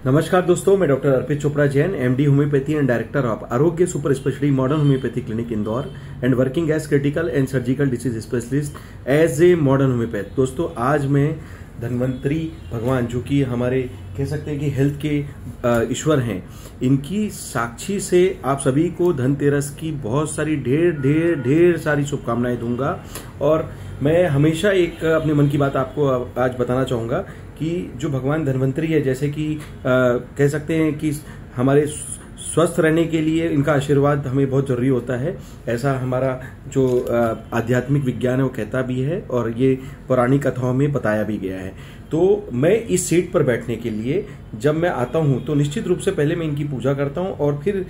नमस्कार दोस्तों, मैं doctor Arpit Chopra Jain, MD homeopathy and director of Arogya super speciality modern homeopathy clinic Indore and working as critical and surgical disease specialist as a modern homeopath. दोस्तों, आज मैं धन्वंतरी भगवान, जो कि हमारे कह सकते हैं कि हेल्थ के ईश्वर हैं, इनकी साक्षी से आप सभी को धनतेरस की बहुत सारी ढेर सारी शुभकामनाएं दूंगा। और मैं हमेशा एक अपने मन की बात आपको आज बताना चाहूंगा कि जो भगवान धन्वंतरी है, जैसे कि कह सकते हैं कि हमारे स्वस्थ रहने के लिए इनका आशीर्वाद हमें बहुत जरूरी होता है, ऐसा हमारा जो आध्यात्मिक विज्ञान है वो कहता भी है और ये पौराणिक कथाओं में बताया भी गया है। तो मैं इस सीट पर बैठने के लिए जब मैं आता हूं तो निश्चित रूप से पहले मैं इनकी पूजा करता हूं और फिर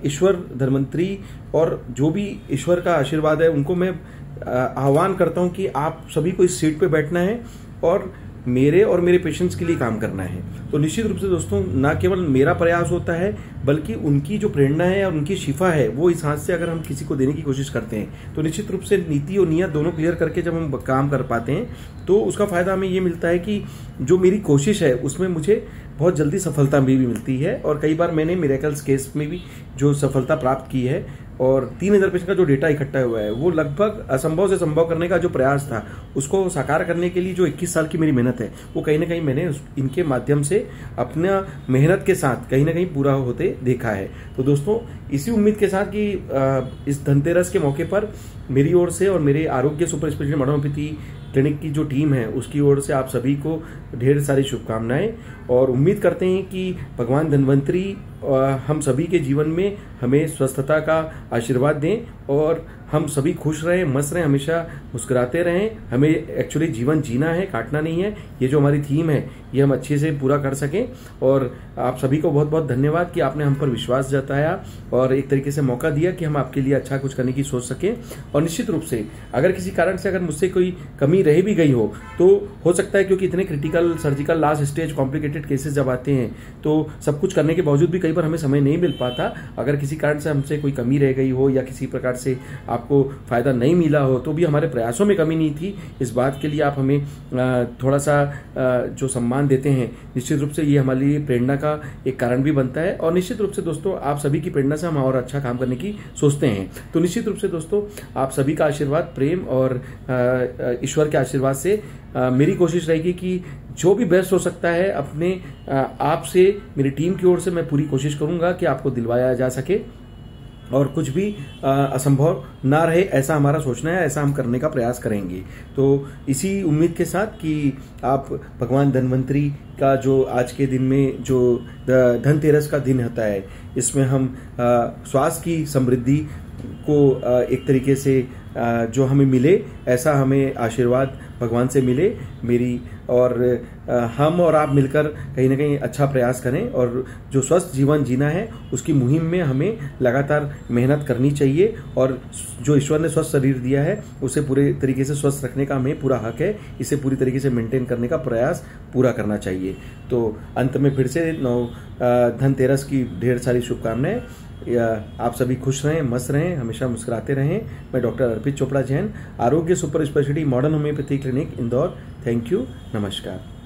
ईश्वर धन्वंतरी और जो भी ईश्वर का आशीर्वाद है उनको मैं आह्वान करता हूं कि आप सभी को इस सीट पे बैठना है और मेरे और मेरे पेशेंट्स के लिए काम करना है। तो निश्चित रूप से दोस्तों, ना केवल मेरा प्रयास होता है बल्कि उनकी जो प्रेरणा है और उनकी शिफा है, वो इस हाथ से अगर हम किसी को देने की कोशिश करते हैं तो निश्चित रूप से नीति और नियत दोनों क्लियर करके जब हम काम कर पाते हैं तो उसका फायदा हमें ये मिलता है कि जो मेरी कोशिश है उसमें मुझे बहुत जल्दी सफलता भी मिलती है। और कई बार मैंने मिरेकल्स केस में भी जो सफलता प्राप्त की है और 3000 पेशेंट का जो डेटा इकट्ठा हुआ है वो लगभग असंभव से संभव करने का जो प्रयास था उसको साकार करने के लिए जो 21 साल की मेरी मेहनत है वो कहीं ना कहीं मैंने इनके माध्यम से अपना मेहनत के साथ कहीं ना कहीं पूरा होते देखा है। तो दोस्तों, इसी उम्मीद के साथ कि इस धनतेरस के मौके पर मेरी ओर से और मेरे आरोग्य super speciality modern homeopathy clinic की जो टीम है उसकी ओर से आप सभी को ढेर सारी शुभकामनाएं और उम्मीद करते हैं कि भगवान धन्वंतरी हम सभी के जीवन में हमें स्वस्थता का आशीर्वाद दें और हम सभी खुश रहें, मस्त रहें, हमेशा मुस्कुराते रहें। हमें एक्चुअली जीवन जीना है, काटना नहीं है। ये जो हमारी थीम है ये हम अच्छे से पूरा कर सकें। और आप सभी को बहुत बहुत धन्यवाद कि आपने हम पर विश्वास जताया और एक तरीके से मौका दिया कि हम आपके लिए अच्छा कुछ करने की सोच सकें। और निश्चित रूप से अगर किसी कारण से अगर मुझसे कोई कमी रह भी गई हो तो हो सकता है, क्योंकि इतने critical surgical last stage complicated cases जब आते हैं तो सब कुछ करने के बावजूद भी कई बार हमें समय नहीं मिल पाता। अगर किसी कारण से हमसे कोई कमी रह गई हो या किसी प्रकार से आपको फायदा नहीं मिला हो तो भी हमारे प्रयासों में कमी नहीं थी। इस बात के लिए आप हमें थोड़ा सा जो सम्मान देते हैं, निश्चित रूप से ये हमारे लिए प्रेरणा का एक कारण भी बनता है। और निश्चित रूप से दोस्तों, आप सभी की प्रेरणा से हम और अच्छा काम करने की सोचते हैं। तो निश्चित रूप से दोस्तों, आप सभी का आशीर्वाद, प्रेम और ईश्वर के आशीर्वाद से मेरी कोशिश रहेगी कि जो भी बेस्ट हो सकता है अपने आप से मेरी टीम की ओर से मैं पूरी कोशिश करूंगा कि आपको दिलवाया जा सके और कुछ भी असंभव ना रहे, ऐसा हमारा सोचना है, ऐसा हम करने का प्रयास करेंगे। तो इसी उम्मीद के साथ कि आप भगवान धन्वंतरी का जो आज के दिन में जो धनतेरस का दिन होता है, इसमें हम स्वास्थ्य की समृद्धि को एक तरीके से जो हमें मिले ऐसा हमें आशीर्वाद भगवान से मिले मेरी, और हम और आप मिलकर कहीं ना कहीं अच्छा प्रयास करें और जो स्वस्थ जीवन जीना है उसकी मुहिम में हमें लगातार मेहनत करनी चाहिए। और जो ईश्वर ने स्वस्थ शरीर दिया है उसे पूरे तरीके से स्वस्थ रखने का हमें पूरा हक है, इसे पूरी तरीके से मेंटेन करने का प्रयास पूरा करना चाहिए। तो अंत में फिर से धनतेरस की ढेर सारी शुभकामनाएं। आप सभी खुश रहें, मस्त रहें, हमेशा मुस्कुराते रहें। मैं डॉक्टर अर्पित चोपड़ा जैन, आरोग्य super speciality modern homeopathy clinic Indore. Thank you, नमस्कार।